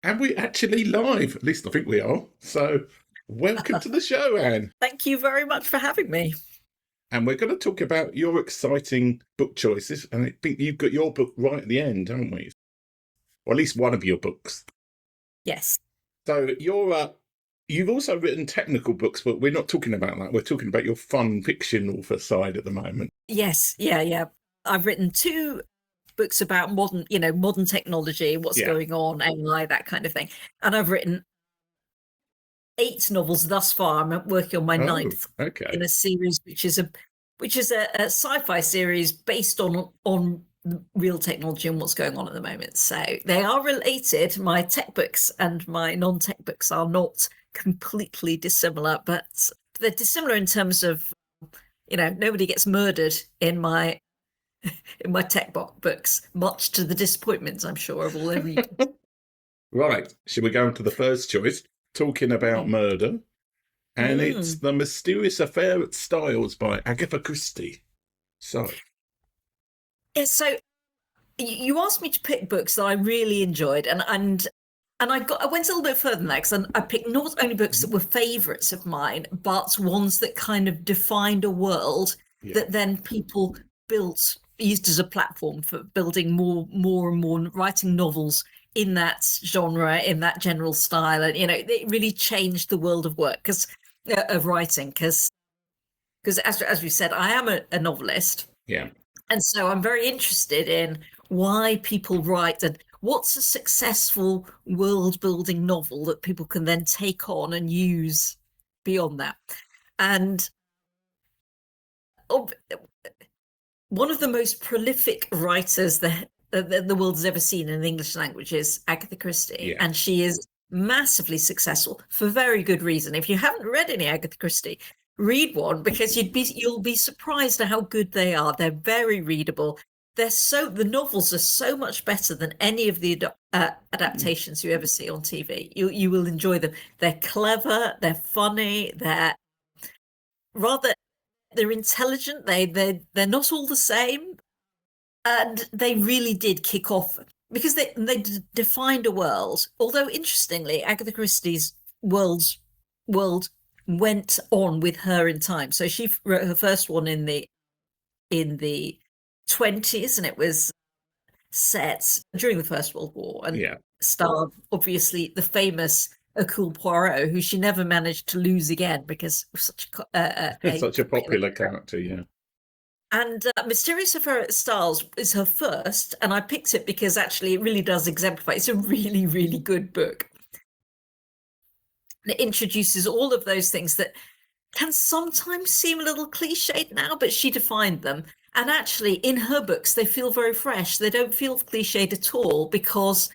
And we're actually live, at least I think we are. So, welcome to the show, Anne. Thank you very much for having me. And we're going to talk about your exciting book choices. And I think you've got your book right at the end, haven't we? Or at least one of your books. Yes. So, you've also written technical books, but we're not talking about that. We're talking about your fun fiction author side at the moment. Yes. Yeah. I've written two books about modern technology, what's Yeah. going on, AI, that kind of thing. And I've written 8 novels thus far. I'm working on my Oh, ninth okay. in a series, which is a sci-fi series based on real technology and what's going on at the moment. So they are related. My tech books and my non-tech books are not completely dissimilar, but they're dissimilar in terms of, nobody gets murdered in my tech books, much to the disappointments, I'm sure, of all their readers. Right. Should we go on to the first choice? Talking about murder. And it's Mm. The Mysterious Affair at Styles by Agatha Christie. So, Yeah, so you asked me to pick books that I really enjoyed, and I went a little bit further than that because I picked not only books that were favourites of mine, but ones that kind of defined a world yeah. that then people used as a platform for building more and more, writing novels in that genre, in that general style, and it really changed the world of work of writing because as we said, I am a novelist, Yeah. and so I'm very interested in why people write and what's a successful world building novel that people can then take on and use beyond that. And one of the most prolific writers the world has ever seen in the English language is Agatha Christie, Yeah. and she is massively successful for very good reason. If you haven't read any Agatha Christie, read one because you'll be surprised at how good they are. They're very readable. The novels are so much better than any of the adaptations you ever see on TV. You will enjoy them. They're clever. They're funny. Rather they're intelligent. They're not all the same, and they really did kick off because they defined a world. Although interestingly, Agatha Christie's world went on with her in time. So she wrote her first one in the 20s, and it was set during the First World War and Yeah. starred obviously the famous Hercule Poirot, who she never managed to lose again because of such It's a such a popular. popular character. Yeah. And Mysterious Affair at Styles is her first, and I picked it because actually it really does exemplify. It's a really, really good book. And it introduces all of those things that can sometimes seem a little cliched now, but she defined them. And actually, in her books, they feel very fresh. They don't feel cliched at all because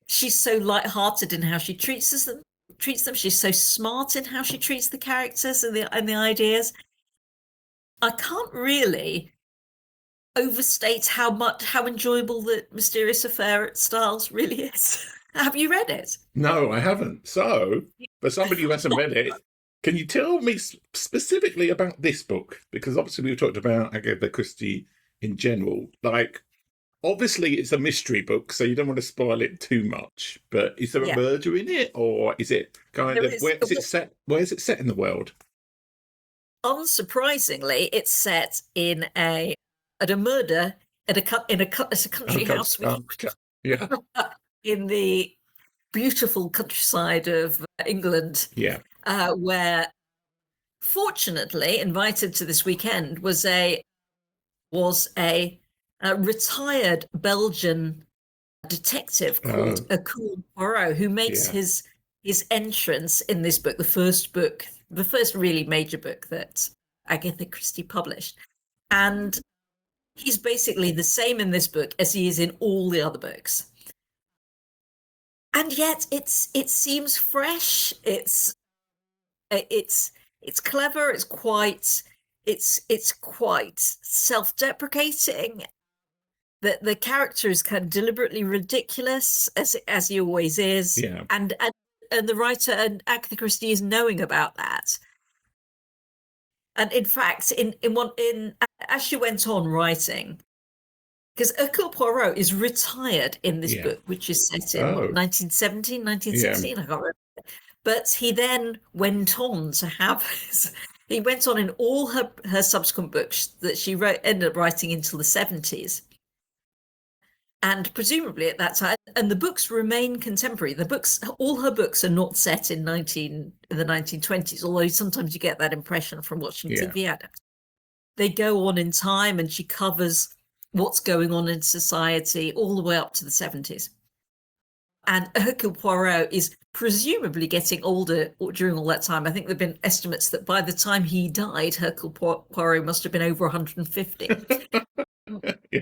she's so light-hearted in how she treats them. She's so smart in how she treats the characters and the ideas. I can't really overstate how enjoyable the Mysterious Affair at Styles really is. Have you read it? No, I haven't. So, for somebody who hasn't read it, can you tell me specifically about this book? Because obviously we've talked about Agatha Christie in general. Like, obviously it's a mystery book, so you don't want to spoil it too much. But is there a Yeah, murder in it, or is it kind there of is. where is it set? Where is it set in the world? Unsurprisingly, it's set in a murder it's a country house Yeah, in the beautiful countryside of England, yeah. where fortunately invited to this weekend was a retired Belgian detective called Oh, Hercule Poirot, who makes yeah. his entrance in this book, the first really major book that Agatha Christie published. And he's basically the same in this book as he is in all the other books. And yet it seems fresh. It's clever, it's quite self-deprecating. The character is kind of deliberately ridiculous as he always is, Yeah. and the writer and Agatha Christie is knowing about that. And in fact, in as she went on writing, because Hercule Poirot is retired in this Yeah. book, which is set in Oh, 1917, yeah. 1916, I can't remember. But he then went on to have he went on in all her subsequent books that she ended up writing until the 70s. And presumably at that time, and the books remain contemporary. All her books are not set in the 1920s, although sometimes you get that impression from watching TV adaptations. They go on in time, and she covers what's going on in society all the way up to the 70s. And Hercule Poirot is presumably getting older during all that time. I think there have been estimates that by the time he died, Hercule Poirot must have been over 150. Yeah.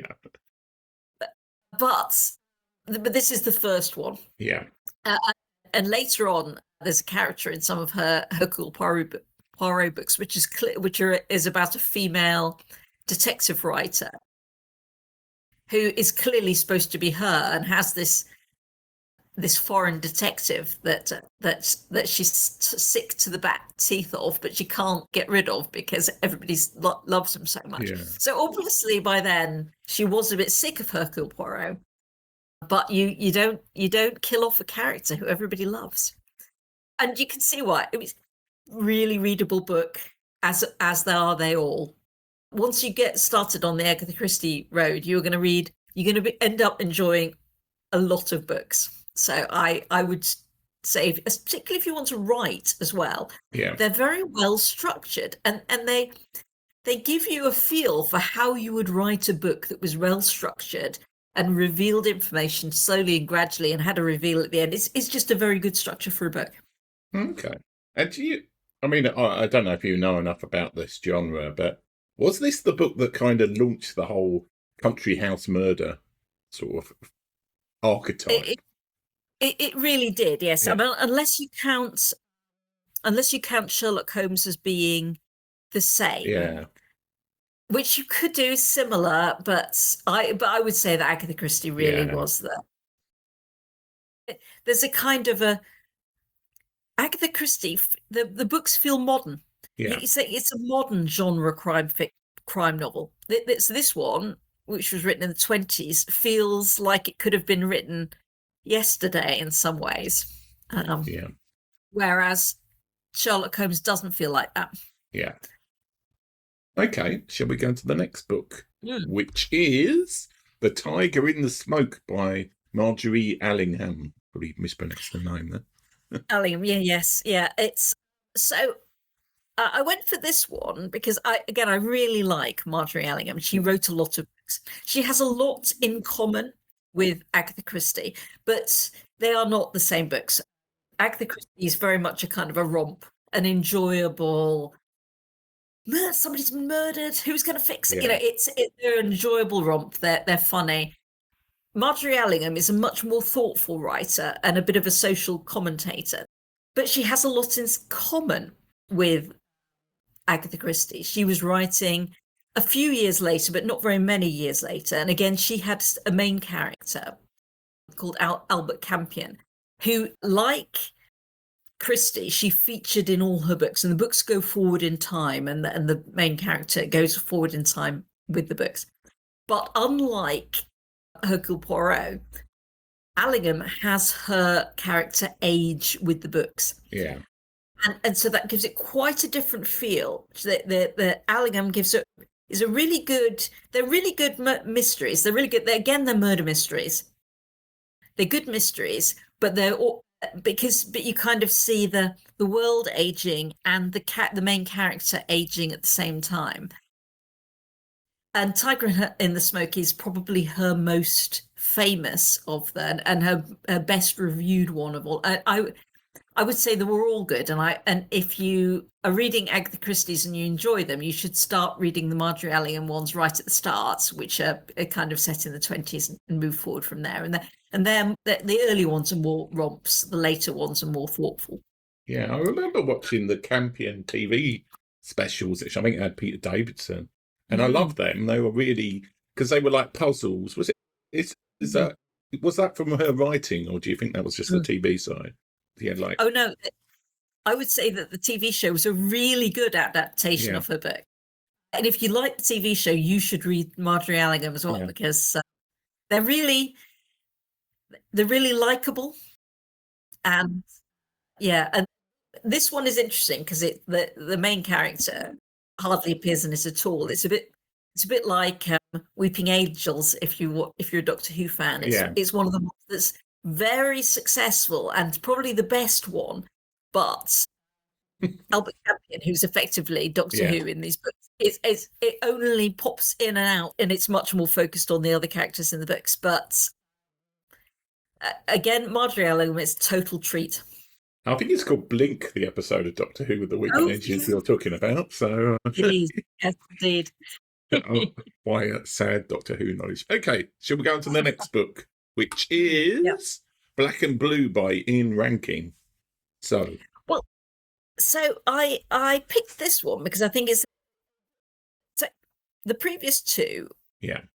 But this is the first one. Yeah. And later on, there's a character in some of her Hercule Poirot books, which is about a female detective writer who is clearly supposed to be her and has this foreign detective that she's sick to the back teeth of, but she can't get rid of because everybody loves him so much. Yeah. So obviously by then she was a bit sick of Hercule Poirot, but you don't kill off a character who everybody loves, and you can see why. It was really readable book, as they all. Once you get started on the Agatha Christie road, you're going to end up enjoying a lot of books. So I would say, particularly if you want to write as well, they're very well structured, and they give you a feel for how you would write a book that was well structured and revealed information slowly and gradually and had a reveal at the end. It's just a very good structure for a book. Okay. And I don't know if you know enough about this genre, but was this the book that kind of launched the whole country house murder sort of archetype? It really did, yes. Yeah. I mean, unless you count Sherlock Holmes as being the same. Yeah. Which you could do similar, but I would say that Agatha Christie really was there's a kind of a Agatha Christie, the books feel modern. Yeah. It's a modern genre crime novel. This one, which was written in the 20s, feels like it could have been written yesterday in some ways. Whereas Sherlock Holmes doesn't feel like that. Yeah. Okay, shall we go to the next book, which is The Tiger in the Smoke by Margery Allingham. Probably mispronounced the name there. Allingham, yeah. It's so I went for this one because I really like Margery Allingham. She wrote a lot of books. She has a lot in common with Agatha Christie, but they are not the same books. Agatha Christie is very much a kind of a romp, an enjoyable. Somebody's been murdered. Who's going to fix it? They're an enjoyable romp. They're funny. Margery Allingham is a much more thoughtful writer and a bit of a social commentator, but she has a lot in common with Agatha Christie. She was writing a few years later, but not very many years later. And again, she had a main character called Albert Campion, who, like Christie, she featured in all her books, and the books go forward in time, and the main character goes forward in time with the books. But unlike Hercule Poirot, Allingham has her character age with the books. Yeah. And so that gives it quite a different feel. The Allingham gives it is a really good. They're really good mysteries. They're really good. They're murder mysteries. They're good mysteries, but they're all. But you kind of see the world aging and the main character aging at the same time. And Tiger in the Smoke is probably her most famous of them and her best reviewed one of all. I would say they were all good, and if you are reading Agatha Christie's and you enjoy them, you should start reading the Margery Allingham ones right at the start, which are kind of set in the 20s, and move forward from there. And the early ones are more romps, the later ones are more thoughtful. Yeah, I remember watching the Campion TV specials, which I think had Peter Davidson, and I loved them. They were really, because they were like puzzles. Was that from her writing, or do you think that was just the TV side? Yeah, oh no, I would say that the TV show was a really good adaptation of her book. And if you like the TV show, you should read Margery Allingham as well, because they're really likable. And and this one is interesting because the main character hardly appears in it at all. It's a bit like Weeping Angels. If you're a Doctor Who fan, it's one of the ones that's very successful and probably the best one. But Albert Campion, who's effectively Doctor Who in these books, it only pops in and out, and it's much more focused on the other characters in the books. But again, Margery Allingham is a total treat. I think it's called Blink, the episode of Doctor Who with the Weeping Angels you're talking about. So, yes, indeed. Why sad Doctor Who knowledge. Okay, shall we go on to the next book, which is Black and Blue by Ian Rankin. So I picked this one because I think the previous two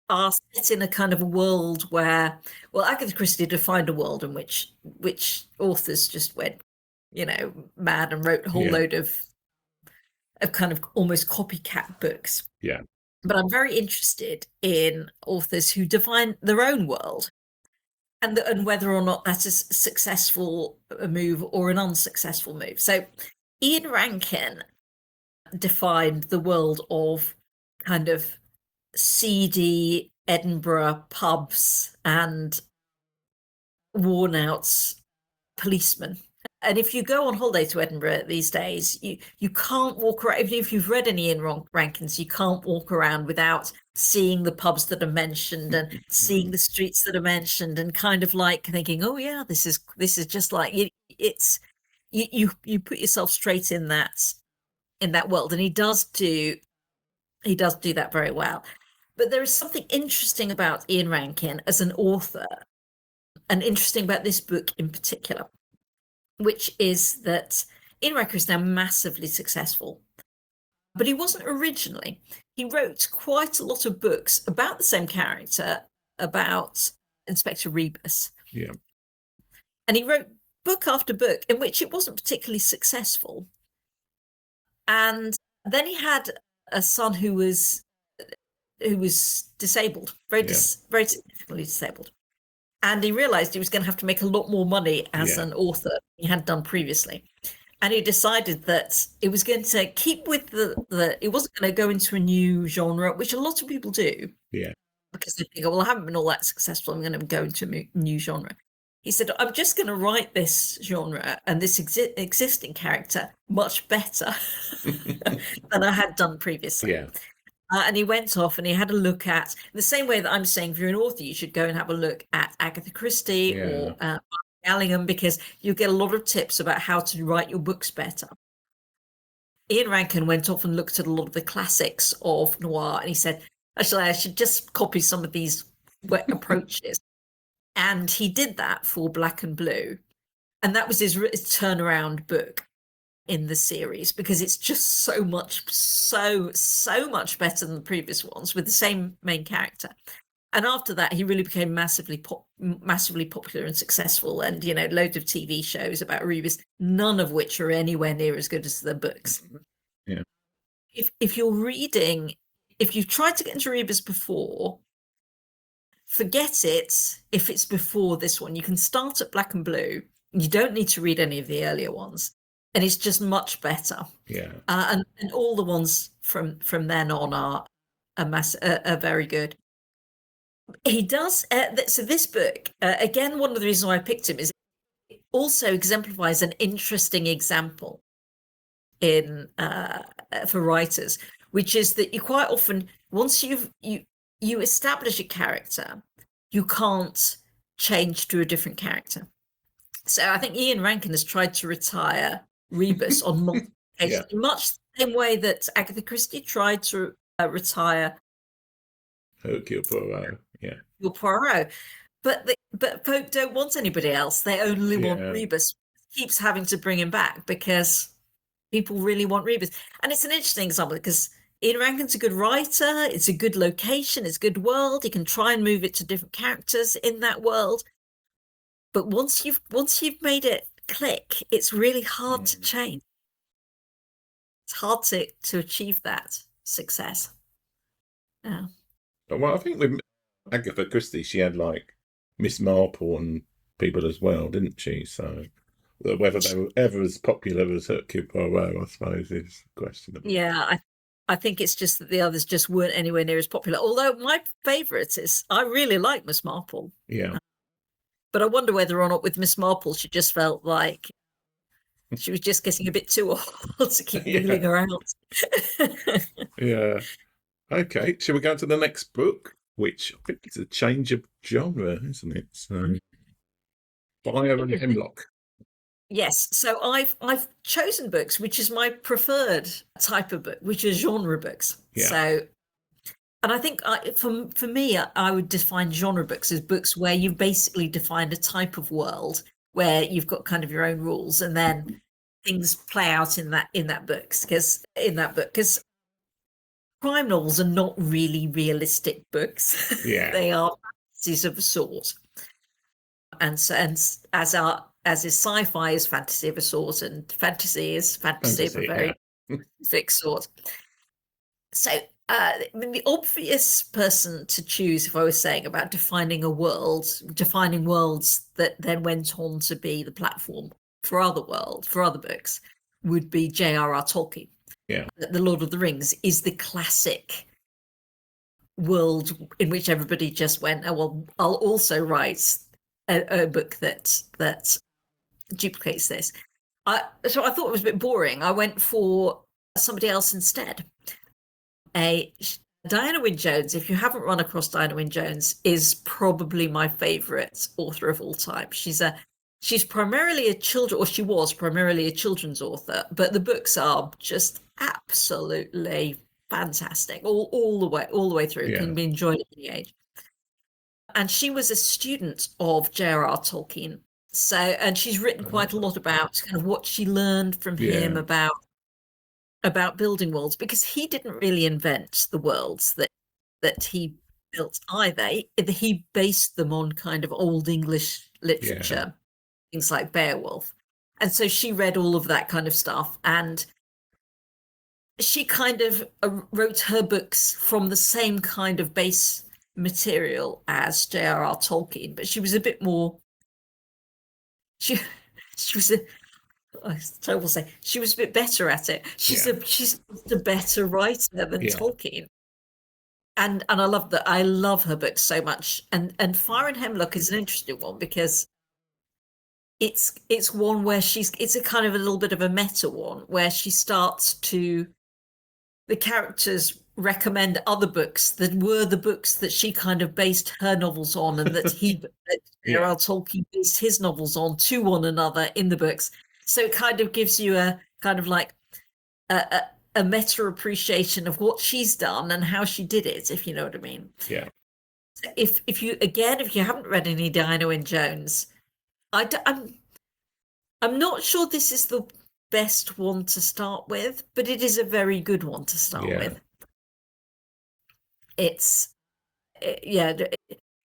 are set in a kind of a world where, Agatha Christie defined a world in which authors just went, mad and wrote a whole load of kind of almost copycat books. Yeah. But I'm very interested in authors who define their own world and whether or not that is a successful move or an unsuccessful move. So Ian Rankin defined the world of kind of seedy Edinburgh pubs and worn-out policemen. And if you go on holiday to Edinburgh these days, you can't walk around. Even if you've read any Ian Rankins, you can't walk around without seeing the pubs that are mentioned and seeing the streets that are mentioned, and kind of like thinking, oh yeah, this is just like it's you put yourself straight in that world. And he does do that very well. But there is something interesting about Ian Rankin as an author, and interesting about this book in particular, which is that Ian Rankin is now massively successful. But he wasn't originally. He wrote quite a lot of books about the same character, about Inspector Rebus. Yeah. And he wrote book after book in which it wasn't particularly successful. And then he had a son who was disabled, very significantly disabled. And he realized he was going to have to make a lot more money as an author than he had done previously. And he decided that it was going to keep with it wasn't going to go into a new genre, which a lot of people do. Yeah. Because they think, I haven't been all that successful, I'm going to go into a new genre. He said, I'm just going to write this genre and this existing character much better than I had done previously. Yeah. And he went off and he had a look at, the same way that I'm saying, if you're an author, you should go and have a look at Agatha Christie or Allingham, because you get a lot of tips about how to write your books better. Ian Rankin went off and looked at a lot of the classics of noir, and he said, actually, I should just copy some of these approaches. And he did that for Black and Blue. And that was his turnaround book in the series, because it's just so much better than the previous ones with the same main character. And after that, he really became massively popular and successful, and loads of TV shows about Rebus, none of which are anywhere near as good as the books. Yeah. If you've tried to get into Rebus before, forget it. If it's before this one, you can start at Black and Blue. You don't need to read any of the earlier ones. And it's just much better. Yeah. And all the ones from then on are very good. He does. So this book, again, one of the reasons why I picked him is it also exemplifies an interesting example for writers, which is that you quite often, once you establish a character, you can't change to a different character. So I think Ian Rankin has tried to retire Rebus on multiple occasions, much the same way that Agatha Christie tried to retire Hercule Poirot. Hercule Poirot. But folk don't want anybody else. They only want Rebus. Keeps having to bring him back because people really want Rebus. And it's an interesting example because Ian Rankin's a good writer. It's a good location. It's a good world. He can try and move it to different characters in that world. But once you've made it click, it's really hard to change. It's hard to achieve that. success. Yeah. Well, I think with Agatha Christie, she had like Miss Marple and people as well, didn't she? So whether they were ever as popular as Hercule Poirot, I suppose, is questionable. Yeah, I think it's just that the others just weren't anywhere near as popular. Although my favourite is, I really like Miss Marple. Yeah. But I wonder whether or not with Miss Marple, she just felt like she was just getting a bit too old to keep wheeling around. Yeah. Okay. Shall we go to the next book? Which I think is a change of genre, isn't it? So, Fire and Hemlock. Yes, so I've chosen books, which is my preferred type of book, which are genre books. Yeah. So, and I think for me, I would define genre books as books where you've basically defined a type of world where you've got kind of your own rules, and then things play out in that book. Because crime novels are not really realistic books. Yeah. They are fantasies of a sort, and as is sci-fi is fantasy of a sort, and fantasy is fantasy of a very fixed sort. So I mean, the obvious person to choose, if I was saying about defining a world, defining worlds that then went on to be the platform for other books, would be J.R.R. Tolkien. Yeah. The Lord of the Rings is the classic world in which everybody just went, oh, well, I'll also write a book that duplicates this. So I thought it was a bit boring. I went for somebody else instead. Diana Wynne Jones, if you haven't run across Diana Wynne Jones, is probably my favourite author of all time. She's primarily she was primarily a children's author, but the books are just absolutely fantastic all the way through. Can be enjoyed at any age. And she was a student of J.R.R. Tolkien. So, and she's written quite a lot about kind of what she learned from him about building worlds, because he didn't really invent the worlds that he built either. He based them on kind of Old English literature, things like Beowulf. And so she read all of that kind of stuff, and she kind of wrote her books from the same kind of base material as J.R.R. Tolkien, but she was a bit more. She was it's terrible to say, she was a bit better at it. She's a better writer than Tolkien. And I love that. I love her books so much. And Fire and Hemlock is an interesting one because it's one where it's a kind of a little bit of a meta one where she starts to, the characters recommend other books that were the books that she kind of based her novels on, and that J.R.R. Tolkien based his novels on, to one another in the books. So it kind of gives you a kind of like a meta appreciation of what she's done and how she did it, if you know what I mean. Yeah. If you haven't read any Diana Wynne Jones, I'm not sure this is the best one to start with, but it is a very good one to start with.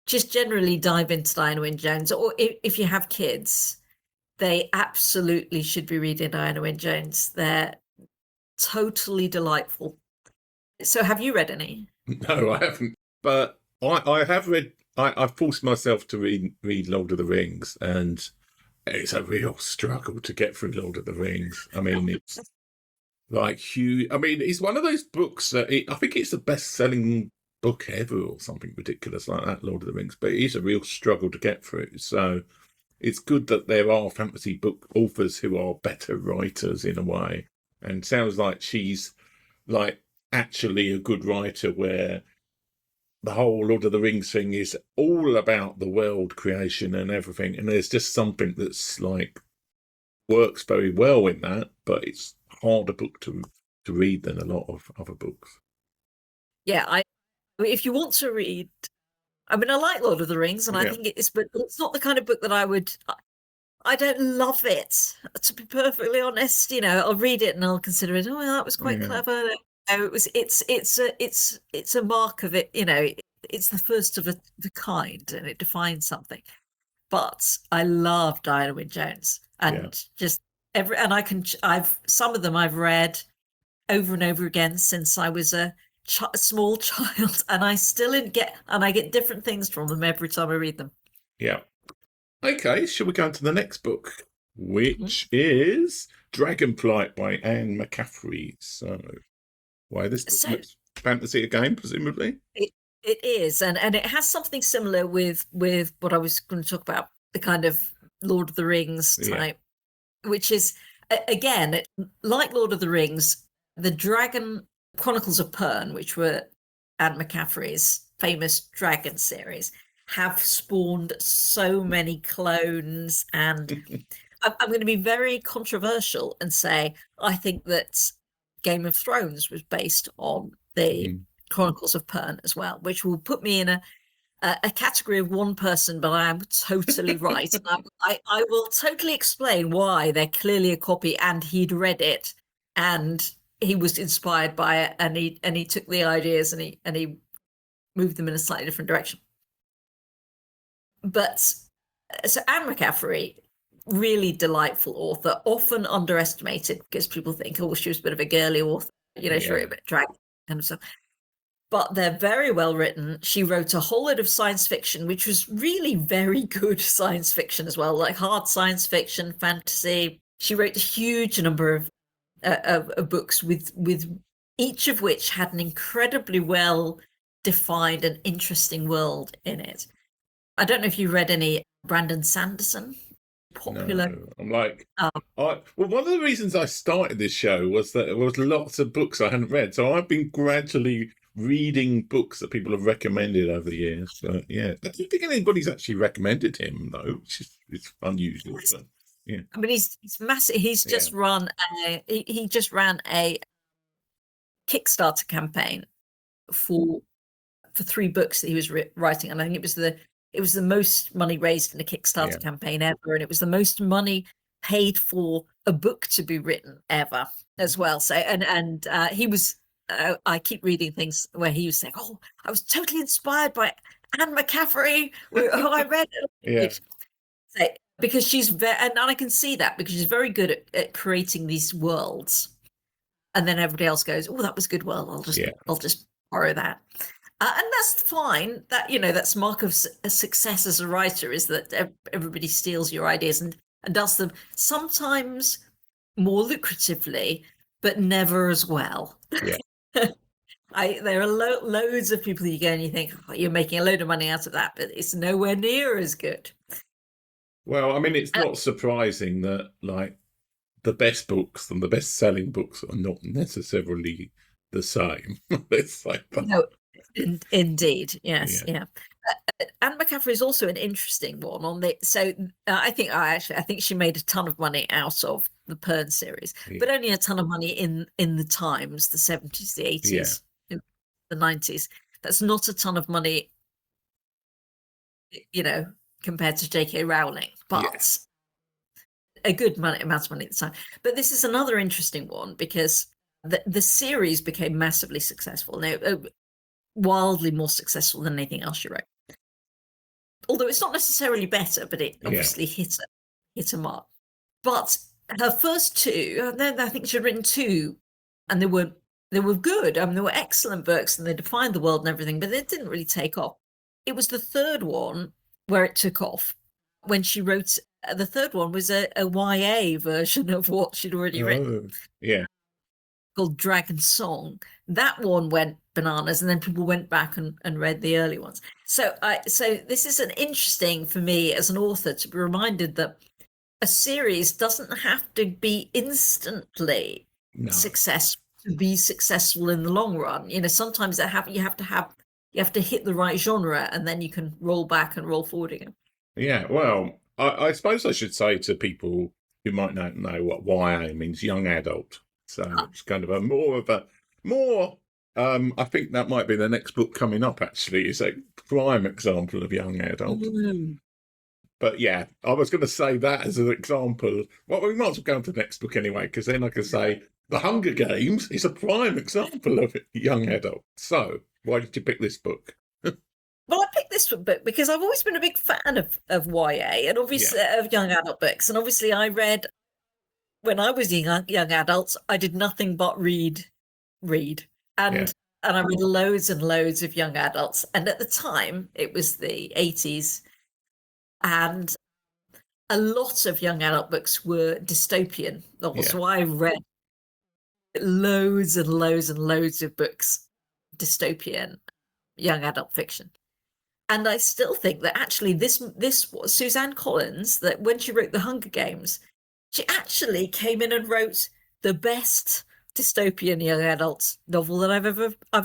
Just generally dive into Diana Wynne Jones, or if you have kids, they absolutely should be reading Diana Wynne Jones. They're totally delightful. So have you read any? No, I haven't. But I have read, I forced myself to read Lord of the Rings, and it's a real struggle to get through Lord of the Rings. I mean, it's like huge. I mean, it's one of those books that I think it's the best-selling book ever or something ridiculous like that, Lord of the Rings. But it is a real struggle to get through. So it's good that there are fantasy book authors who are better writers in a way. And sounds like she's like actually a good writer, where the whole Lord of the Rings thing is all about the world creation and everything. And there's just something that's like works very well in that, but it's harder book to read than a lot of other books. Yeah, I mean, if you want to read, I mean, I like Lord of the Rings, and I think but it's not the kind of book that I don't love it, to be perfectly honest. You know, I'll read it and I'll consider it. Oh, well, that was quite clever. No, it's a mark of it. You know, it's the first of the kind, and it defines something. But I love Diana Wynne Jones, and some of them I've read. over and over again since I was a small child, and I still get different things from them every time I read them. Yeah. Okay, shall we go on to the next book, which is Dragonflight by Anne McCaffrey. So, why this book? Fantasy again, presumably? It is, and it has something similar with what I was going to talk about, the kind of Lord of the Rings type, which is, again, like Lord of the Rings, the Dragon Chronicles of Pern, which were Anne McCaffrey's famous dragon series, have spawned so many clones. And I'm going to be very controversial and say I think that Game of Thrones was based on the Chronicles of Pern as well, which will put me in a category of one person, but I am totally right. And I will totally explain why they're clearly a copy, and he'd read it and he was inspired by it, and he took the ideas and he moved them in a slightly different direction. But so Anne McCaffrey, really delightful author, often underestimated because people think, oh, she was a bit of a girly author, she wrote a bit of dragon kind of stuff. But they're very well written. She wrote a whole lot of science fiction, which was really very good science fiction as well, like hard science fiction, fantasy. She wrote a huge number of books with each of which had an incredibly well defined and interesting world in it. I don't know if you read any Brandon Sanderson. Popular. No. I'm like, well, one of the reasons I started this show was that there was lots of books I hadn't read, so I've been gradually reading books that people have recommended over the years. But yeah, I don't think anybody's actually recommended him though, which is it's unusual. But, yeah, I mean, he's massive. He's just run he just ran a Kickstarter campaign for 3 books that he was writing, and I think it was the most money raised in a Kickstarter campaign ever, and it was the most money paid for a book to be written ever as well. So and he was. I keep reading things where he was saying, "Oh, I was totally inspired by Anne McCaffrey, who I read." So, because she's very, and I can see that because she's very good at creating these worlds, and then everybody else goes, "Oh, that was a good world. I'll just borrow that." And that's fine. That that's mark of a success as a writer, is that everybody steals your ideas and does them sometimes more lucratively, but never as well. Yeah. There are loads of people you go and you think, oh, you're making a load of money out of that, but it's nowhere near as good. Well, I mean, it's not surprising that like the best books and the best-selling books are not necessarily the same. It's like that. No. Indeed, yes, yeah. Anne McCaffrey is also an interesting one on the. So I think she made a ton of money out of the Pern series, but only a ton of money in the times, the 70s, the 80s, the 90s. That's not a ton of money, compared to J.K. Rowling, but a good amount of money at the time. But this is another interesting one because the series became massively successful. Now, wildly more successful than anything else she wrote. Although it's not necessarily better, but it obviously hit a mark. But her first 2, and then I think she'd written 2, and they were good. I mean, they were excellent books, and they defined the world and everything, but they didn't really take off. It was the 3rd one where it took off. When she wrote, the 3rd one was a YA version of what she'd already written. Yeah. Called Dragon Song. That one went bananas, and then people went back and read the early ones. So this is an interesting for me as an author to be reminded that a series doesn't have to be instantly successful to be successful in the long run. Sometimes you have to hit the right genre, and then you can roll back and roll forward again. Yeah, well, I suppose I should say to people who might not know what YA means, young adult. So it's kind of I think that might be the next book coming up, actually. It's a prime example of young adult. But yeah, I was going to say that as an example. Well, we might as well go on to the next book anyway, because then I can say The Hunger Games is a prime example of young adult. So why did you pick this book? Well, I picked this book because I've always been a big fan of YA and obviously of young adult books. And obviously I read, when I was young adults, I did nothing but read read. And I read loads and loads of young adults. And at the time, it was the 80s. And a lot of young adult books were dystopian novels. So I read loads and loads and loads of books, dystopian young adult fiction. And I still think that actually this was Suzanne Collins, that when she wrote The Hunger Games, she actually came in and wrote the best dystopian young adult novel that I've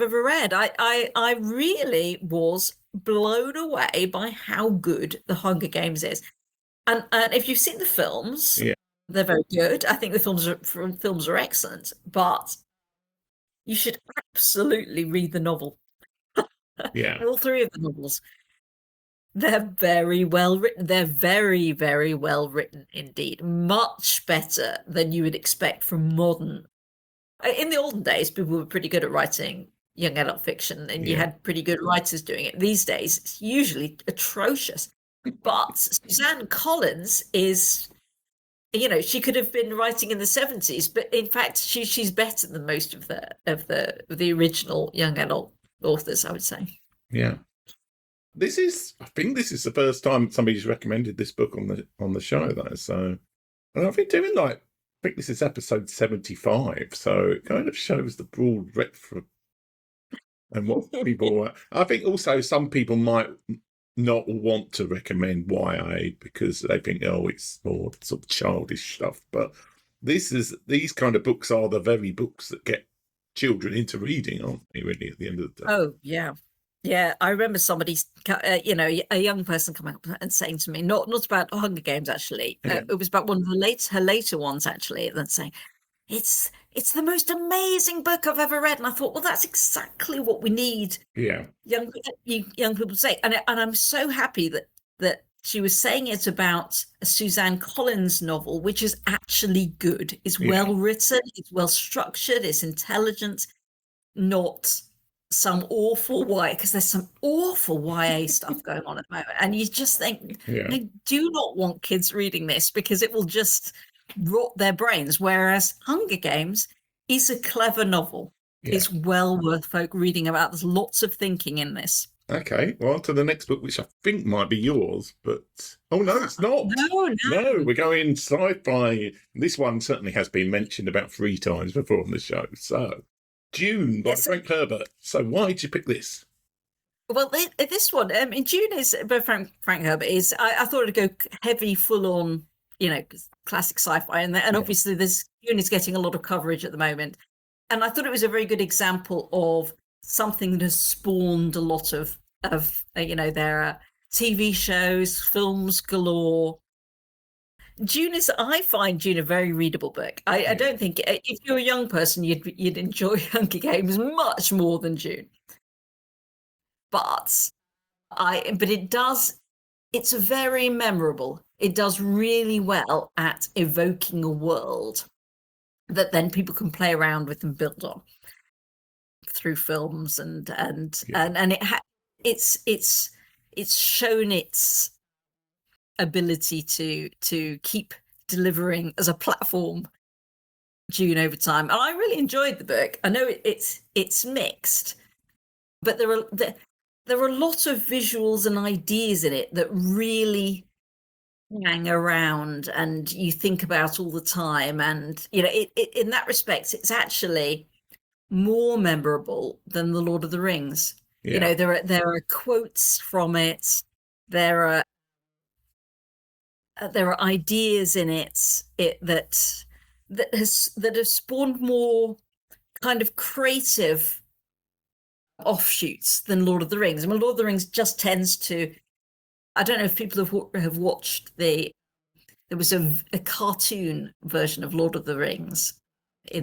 ever read. I really was blown away by how good The Hunger Games is. And if you've seen the films, they're very good. I think the films are excellent, but you should absolutely read the novel. Yeah. All three of the novels. They're very well written. They're very, very well written indeed. Much better than you would expect from modern. In the olden days, people were pretty good at writing young adult fiction, and you had pretty good writers doing it. These days, it's usually atrocious. But Suzanne Collins is, she could have been writing in the 70s, but in fact, she's better than most of the original young adult authors, I would say. Yeah. I think this is the first time somebody's recommended this book on the show, though. So, and I've been doing I think this is episode 75. So it kind of shows the broad breadth and what people. I think also some people might not want to recommend YA because they think, it's more sort of childish stuff. But these kind of books are the very books that get children into reading, aren't they? Really, at the end of the day. Oh yeah. Yeah, I remember somebody, a young person coming up and saying to me, not about Hunger Games, actually. It was about one of her later ones, actually, and then saying, it's the most amazing book I've ever read. And I thought, well, that's exactly what we need young people to say. And I'm so happy that she was saying it about a Suzanne Collins novel, which is actually good. It's well written, it's well structured, it's intelligent, not some awful because there's some awful YA stuff going on at the moment, and you just think I do not want kids reading this because it will just rot their brains, whereas Hunger Games is a clever novel. It's well worth folk reading about. There's lots of thinking in this. Okay, well, on to the next book, which I think might be yours, but oh no, it's not. No, we're going sci-fi. This one certainly has been mentioned about 3 times before on the show. So Dune by Frank Herbert. So why did you pick this? Well, this one, Dune is by Frank Herbert. I thought it'd go heavy, full on, classic sci-fi, and obviously Dune is getting a lot of coverage at the moment, and I thought it was a very good example of something that has spawned a lot of there are TV shows, films galore. I find Dune a very readable book. I don't think if you're a young person, you'd enjoy Hunger Games much more than Dune. But it's very memorable. It does really well at evoking a world that then people can play around with and build on through films and it's shown its ability to keep delivering as a platform Dune over time, and I really enjoyed the book. I know it's mixed, but there are a lot of visuals and ideas in it that really hang around and you think about all the time, and it in that respect it's actually more memorable than The Lord of the Rings. There are quotes from it, there are ideas in it that have spawned more kind of creative offshoots than Lord of the Rings. I mean, Lord of the Rings just tends to. I don't know if people have watched there was a cartoon version of Lord of the Rings.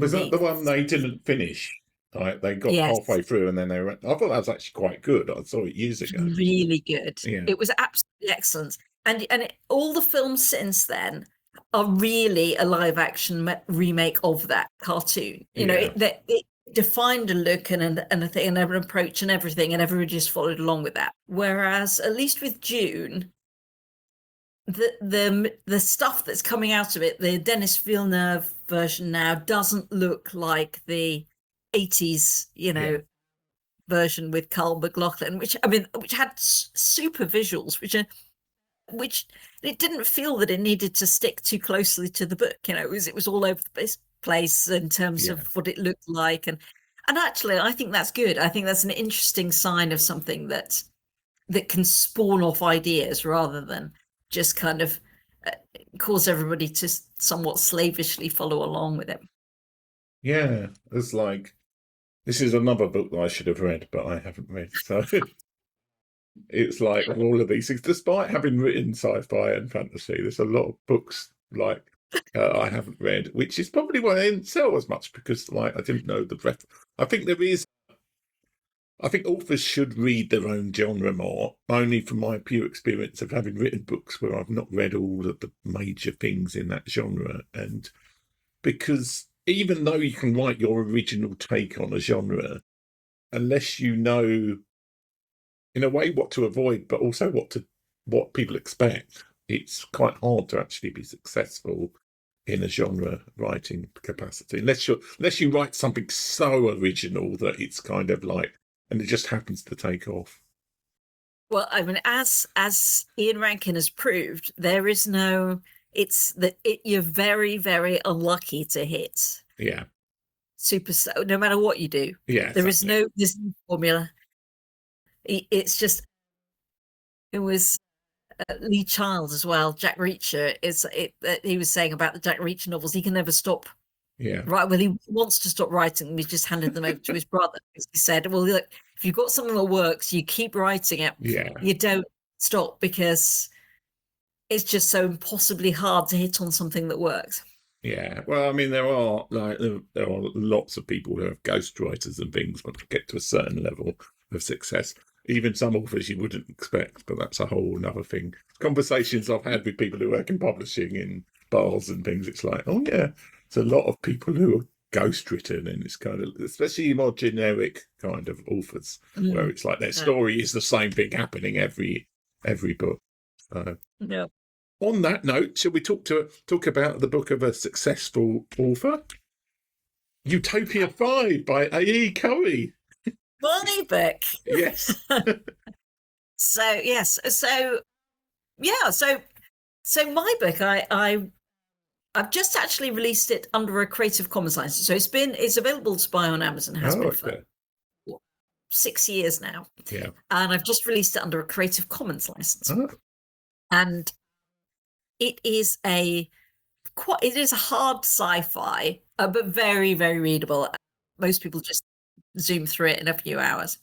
Was that the one they didn't finish? Like they got halfway through and then they went. I thought that was actually quite good. I saw it years ago. Really good. Yeah. It was absolutely excellent. And all the films since then are really a live action remake of that cartoon. It defined a look and a thing and an approach and everything, and everybody just followed along with that. Whereas, at least with Dune, the stuff that's coming out of it, the Denis Villeneuve version now doesn't look like the 80s, version with Carl McLaughlin, which had super visuals, which it didn't feel that it needed to stick too closely to the book. It was all over the place in terms of what it looked like, and actually, I think that's good. I think that's an interesting sign of something that can spawn off ideas rather than just kind of cause everybody to somewhat slavishly follow along with it. Yeah, it's like, this is another book that I should have read, but I haven't read. So it's like all of these things, despite having written sci-fi and fantasy, there's a lot of books like I haven't read, which is probably why I didn't sell as much, because I didn't know the breadth. I think authors should read their own genre more, only from my pure experience of having written books where I've not read all of the major things in that genre. And because even though you can write your original take on a genre, unless you know, in a way, what to avoid, but also what people expect, it's quite hard to actually be successful in a genre writing capacity, unless you write something so original that it's kind of like, and it just happens to take off. Well, I mean, as Ian Rankin has proved, there is no. You're very, very unlucky to hit. Yeah. No matter what you do. Yeah. There's no formula. It's just. It was Lee Child as well. Jack Reacher he was saying about the Jack Reacher novels. He can never stop. Yeah. Right. Well, he wants to stop writing them. He's just handed them over to his brother. He said, "Well, look, if you've got something that works, you keep writing it. Yeah. You don't stop, because it's just so impossibly hard to hit on something that works." Yeah. Well, I mean, there are lots of people who have ghostwriters and things when they get to a certain level of success. Even some authors you wouldn't expect, but that's a whole other thing. Conversations I've had with people who work in publishing in bars and things, it's like, oh yeah, it's a lot of people who are ghostwritten, and it's kind of, especially more generic kind of authors, where it's like their story is the same thing happening every book. Yeah. On that note, shall we talk about the book of a successful author? Utopia 5 by Anne Currie. My book. Yes. So my book, I've just actually released it under a Creative Commons license. So it's available to buy on Amazon. Has been for 6 years now. Yeah. And I've just released it under a Creative Commons license. Oh. And it is a hard sci-fi, but very, very readable. Most people just zoom through it in a few hours.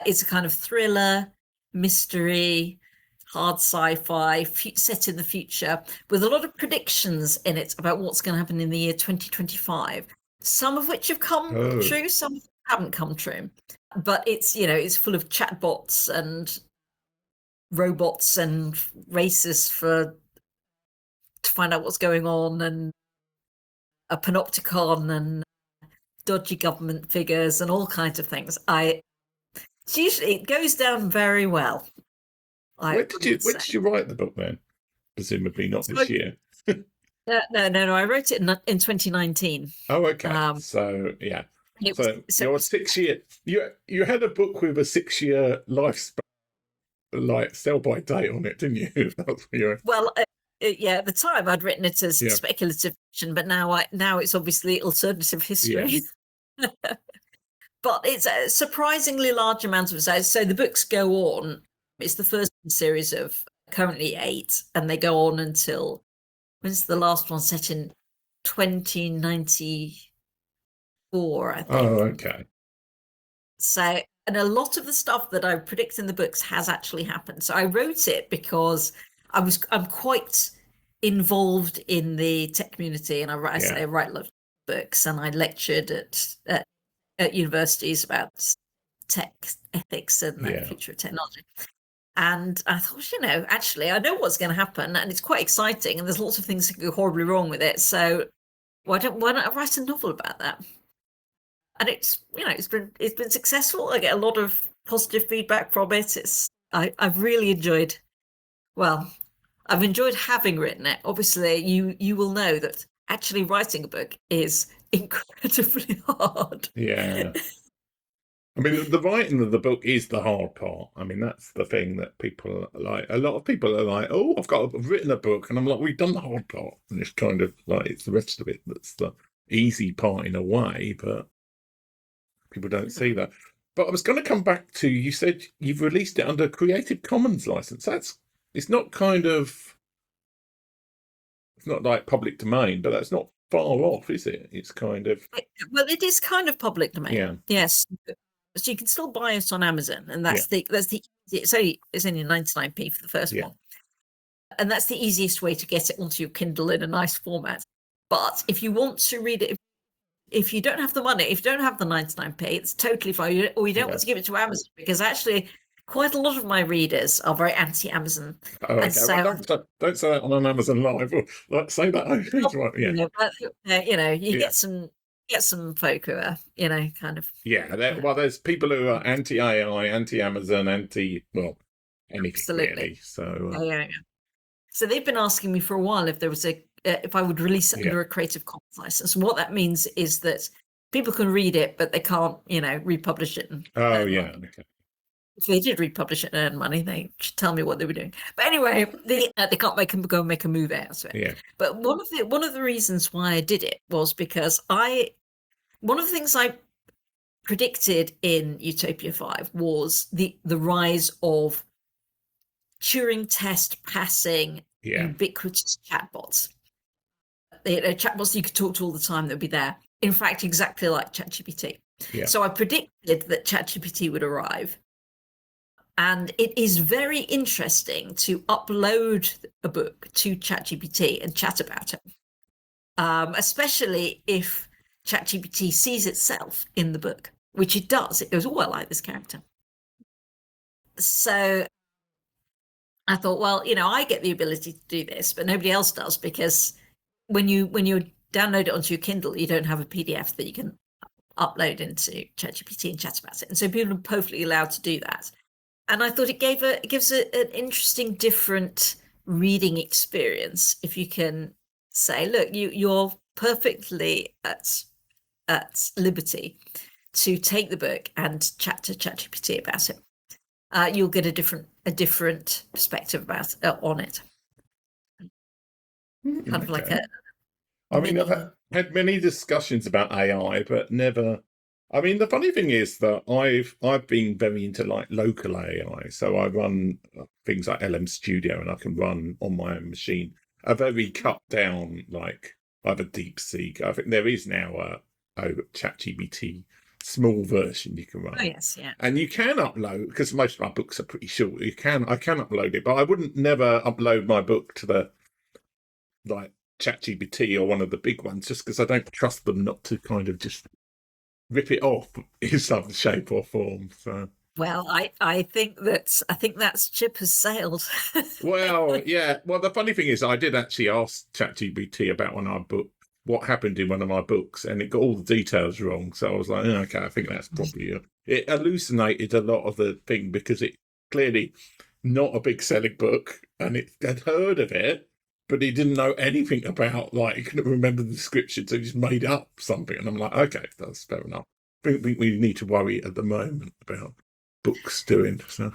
It's a kind of thriller, mystery, hard sci-fi, set in the future, with a lot of predictions in it about what's going to happen in the year 2025. Some of which have come true, some haven't come true. But it's full of chatbots and robots and races to find out what's going on, and a panopticon and dodgy government figures and all kinds of things. It goes down very well. When did you write the book then? Presumably not this year. No. I wrote it in 2019. Oh, okay. So yeah. Your 6 year. You had a book with a 6 year lifespan, like sell by date on it, didn't you? Well, at the time I'd written it as speculative fiction, but now it's obviously alternative history. Yes. But it's a surprisingly large amount of size. So the books go on. It's the first series of currently 8, and they go on until, when's the last one, set in 2094, I think. Oh, okay. So, and a lot of the stuff that I predict in the books has actually happened. So I wrote it because I'm quite involved in the tech community, and I write a lot of books, and I lectured at universities about tech ethics and the future of technology. And I thought, actually, I know what's going to happen, and it's quite exciting, and there's lots of things that go horribly wrong with it. So why don't I write a novel about that? And it's been successful. I get a lot of positive feedback from it. I've really enjoyed. Well, I've enjoyed having written it. Obviously, you will know that actually writing a book is incredibly hard. Yeah. I mean, the writing of the book is the hard part. I mean, that's the thing that people like. A lot of people are like, "Oh, I've written a book," and I'm like, "We've done the hard part," and it's kind of like it's the rest of it that's the easy part in a way, but people don't see that. But I was going to come back to, you said you've released it under a Creative Commons license. It's not like public domain, but that's not far off, is it? It's kind of, Well, it is kind of public domain. yeah, Yes. So you can still buy it on Amazon, and that's it's only 99p for the first yeah, one. And that's the easiest way to get it onto your Kindle in a nice format. But if you want to read it, if you don't have the money, if you don't have the 99p, it's totally fine. Or you don't want to give it to Amazon, because actually quite a lot of my readers are very anti-Amazon. Oh, okay. So, well, don't say that on an Amazon Live. Or, like, say that. Right. Yeah. You get some folk who are, kind of. Yeah. There's people who are anti-AI, anti-Amazon, anything Absolutely. really. So. Yeah. So they've been asking me for a while if I would release it under a Creative Commons license. And what that means is that people can read it, but they can't, republish it. Okay. If they did republish it and earn money, they should tell me what they were doing. But anyway, they can't go and make a movie out of it. Yeah. But one of the reasons why I did it was because one of the things I predicted in Utopia 5 was the rise of Turing test passing ubiquitous chatbots. Chatbots you could talk to all the time, they'll be there. In fact, exactly like ChatGPT. Yeah. So I predicted that ChatGPT would arrive. And it is very interesting to upload a book to ChatGPT and chat about it, especially if ChatGPT sees itself in the book, which it does. It goes, "Oh, I like this character." So I thought, well, I get the ability to do this, but nobody else does, because when you download it onto your Kindle, you don't have a PDF that you can upload into ChatGPT and chat about it. And so people are perfectly allowed to do that. And I thought it gives an interesting, different reading experience if you can say, look, you're perfectly at liberty to take the book and chat to ChatGPT about it. You'll get a different perspective on it. Kind of like I've had many discussions about AI, but never. I mean, the funny thing is that I've been very into like local AI, so I run things like LM Studio, and I can run on my own machine a very cut down, like I have a DeepSeek. I think there is now a ChatGPT small version you can run. Oh yes, yeah. And you can upload, because most of my books are pretty short. I can upload it, but I wouldn't never upload my book to the like ChatGPT or one of the big ones, just because I don't trust them not to kind of just rip it off in some shape or form. So, well, I think that ship has sailed. Well, yeah. Well, the funny thing is, I did actually ask ChatGPT about what happened in one of my books, and it got all the details wrong. So I was like, okay, I think that's probably it hallucinated a lot of the thing, because it clearly not a big selling book, and it had heard of it, but he didn't know anything about, like, he couldn't remember the description, so he just made up something. And I'm like, okay, that's fair enough. I think we need to worry at the moment about books doing so.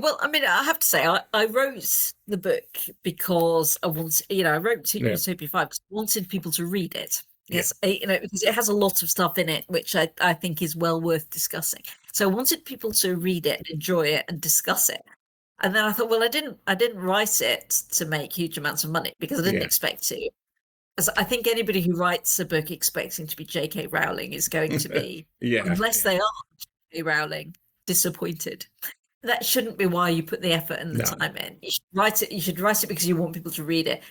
Well, I mean, I have to say, I wrote the book because I wanted, I wrote Utopia 5 because I wanted people to read it. Yes, because it has a lot of stuff in it, which I think is well worth discussing. So I wanted people to read it, enjoy it, and discuss it. And then I thought, well, I didn't write it to make huge amounts of money, because I didn't expect to. As I think anybody who writes a book expecting to be J.K. Rowling is going to be, unless they are J.K. Rowling, disappointed. That shouldn't be why you put the effort and the time in. You should write it. You should write it because you want people to read it.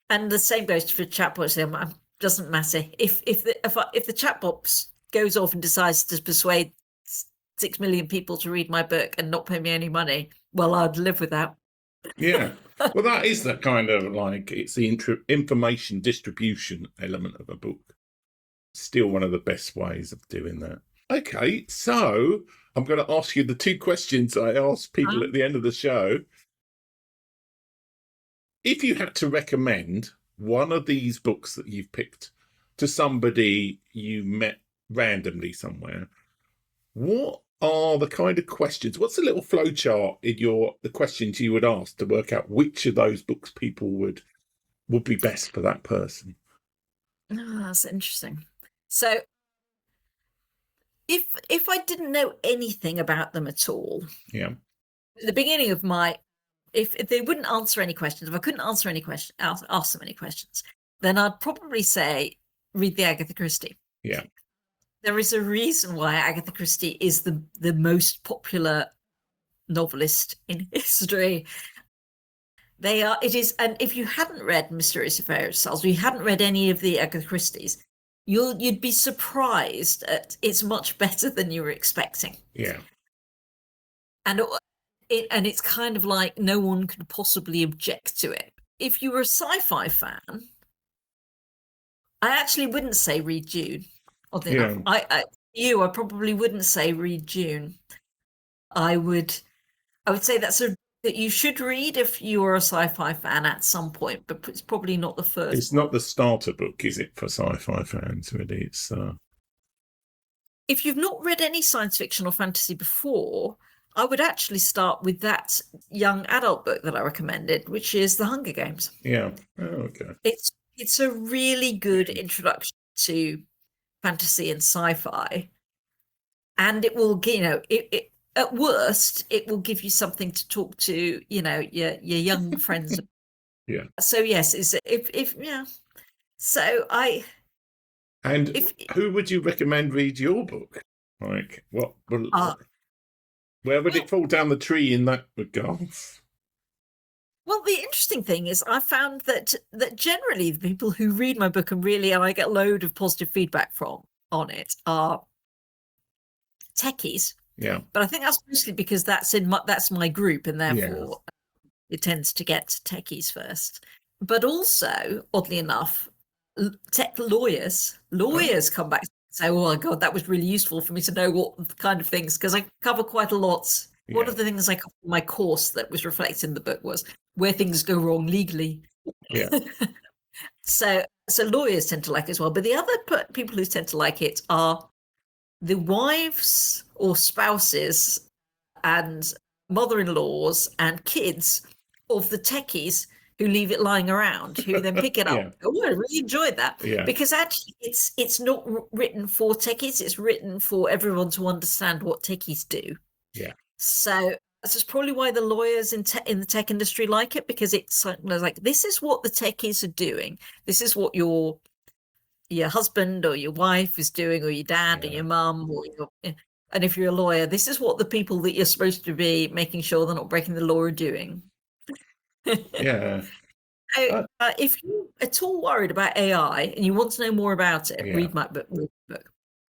And the same goes for chatbots. It doesn't matter if the chatbot goes off and decides to persuade 6 million people to read my book and not pay me any money. Well, I'd live with that. Yeah. Well, that is that kind of like, it's the information distribution element of a book. Still one of the best ways of doing that. Okay, so I'm going to ask you the two questions I ask people at the end of the show. If you had to recommend one of these books that you've picked to somebody you met randomly somewhere, what are the kind of questions? What's the little flowchart in the questions you would ask to work out which of those books people would be best for that person? Oh, that's interesting. So if I didn't know anything about them at all, Yeah. at the beginning of if they wouldn't answer any questions, if I couldn't answer any questions, ask them any questions, then I'd probably say read the Agatha Christie. Yeah. There is a reason why Agatha Christie is the most popular novelist in history. It is, and if you hadn't read Mysterious Affair of Styles, or you hadn't read any of the Agatha Christies, you'd be surprised at it's much better than you were expecting. Yeah. And it's kind of like no one could possibly object to it. If you were a sci-fi fan, I actually wouldn't say read Dune. Oddly enough, I probably wouldn't say read Dune. I would say that you should read if you are a sci-fi fan at some point, but it's probably not the first. It's not the starter book, is it, for sci-fi fans? Really, it's. If you've not read any science fiction or fantasy before, I would actually start with that young adult book that I recommended, which is The Hunger Games. Yeah. Oh, okay. It's a really good introduction to fantasy and sci-fi, and it will, it at worst, it will give you something to talk to, your young friends. Yeah. So yes, So who would you recommend read your book? Like what? Where would it fall down the tree in that regard? Well, the interesting thing is I found that generally the people who read my book and I get a load of positive feedback on it are techies. Yeah. But I think that's mostly because that's my group, and therefore it tends to get techies first. But also, oddly enough, tech lawyers come back and say, "Oh my God, that was really useful for me to know what kind of things," because I cover quite a lot. Yeah. One of the things I covered in my course that was reflected in the book was where things go wrong legally. Yeah. So lawyers tend to like it as well. But the other people who tend to like it are the wives or spouses and mother-in-laws and kids of the techies who leave it lying around, who then pick it up. Yeah. Oh, I really enjoyed that. Yeah. Because actually it's not written for techies, it's written for everyone to understand what techies do. Yeah. So that's probably why the lawyers in the tech industry like it, because it's like, this is what the techies are doing. This is what your husband or your wife is doing, or your dad or your mum, and if you're a lawyer, this is what the people that you're supposed to be making sure they're not breaking the law are doing. Yeah. So, if you're at all worried about AI and you want to know more about it, read my book.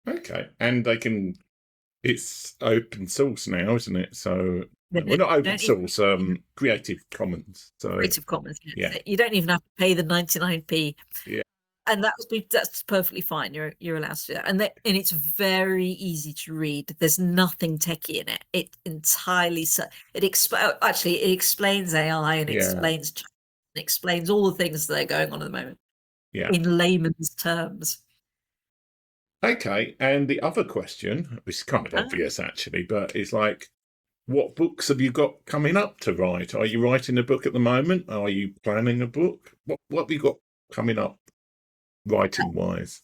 Okay, and it's open source now, isn't it? So we're not open source, Creative Commons. So Creative Commons. Yeah. You don't even have to pay the 99p. Yeah. And that's perfectly fine. You're allowed to do that, and it's very easy to read. There's nothing techie in it. It entirely it explains AI and explains all the things that are going on at the moment. Yeah. In layman's terms. Okay, and the other question, which is kind of obvious actually, but it's like, what books have you got coming up to write? Are you writing a book at the moment? Are you planning a book? What have you got coming up? Writing wise,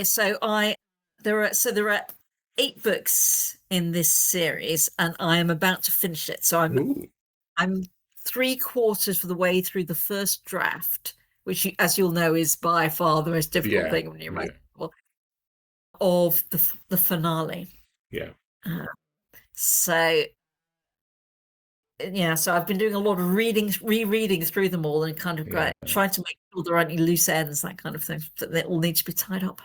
so there are 8 books in this series, and I am about to finish it. So I'm 3/4 of the way through the first draft, which, as you'll know, is by far the most difficult thing when you write of the finale. Yeah. So I've been doing a lot of rereading through them all, and kind of trying to make sure there aren't any loose ends, that kind of thing, that they all need to be tied up.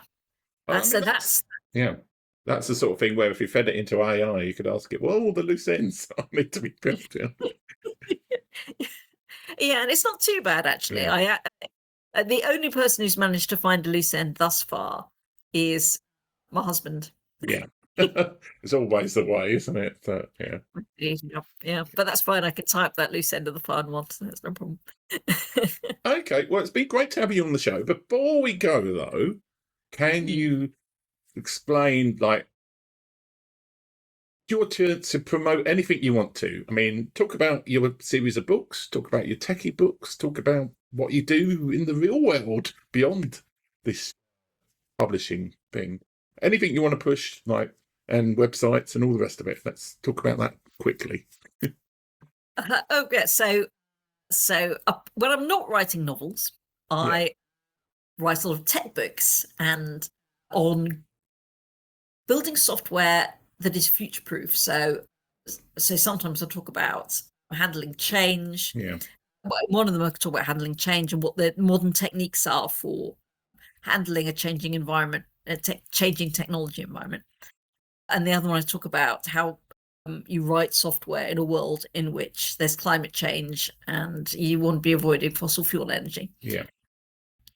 That's the sort of thing where if you fed it into AI, you could ask it, well, all the loose ends need to be filled in. Yeah, and it's not too bad actually. Yeah. The only person who's managed to find a loose end thus far is my husband. Yeah. It's always the way, isn't it? So, yeah. Yeah, but that's fine. I can type that loose end of the fine one, so that's no problem. Okay, well, it's been great to have you on the show. Before we go, though, can you explain, like, your turn to promote anything you want to? I mean, talk about your series of books, talk about your techie books, talk about what you do in the real world beyond this publishing thing. Anything you want to push, like, and websites and all the rest of it. Let's talk about that quickly. Okay, so when I'm not writing novels, I write a lot of tech books and on building software that is future-proof. So sometimes I talk about handling change. Yeah. One of them I talk about handling change and what the modern techniques are for handling a changing environment, changing technology environment. And the other one I talk about how you write software in a world in which there's climate change and you want to be avoiding fossil fuel energy. Yeah.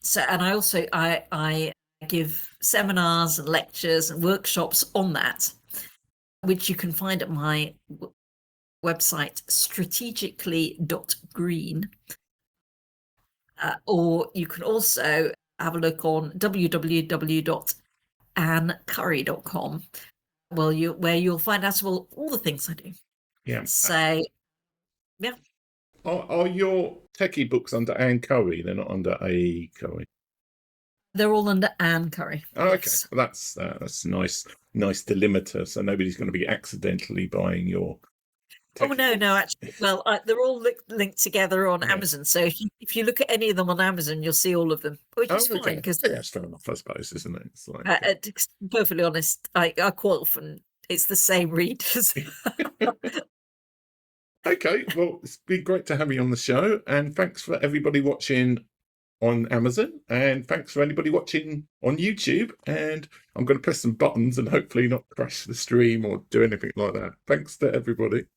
So, and I also I give seminars and lectures and workshops on that, which you can find at my website strategically.green, or you can also have a look on www.annecurrie.com, where you'll find out all the things I do. Yeah. So, yeah. Are your techie books under Anne Currie? They're not under A. Currie. They're all under Anne Currie. Oh, okay, Yes. well, that's nice delimiter. So nobody's going to be accidentally buying your. Oh no, actually, well, they're all linked together on Amazon. So if you look at any of them on Amazon, you'll see all of them, which is fine because that's fair enough, I suppose, isn't it? It's like, to be perfectly honest, I quite often it's the same readers. Okay, well, it's been great to have you on the show, and thanks for everybody watching on Amazon, and thanks for anybody watching on YouTube. And I'm going to press some buttons and hopefully not crash the stream or do anything like that. Thanks to everybody.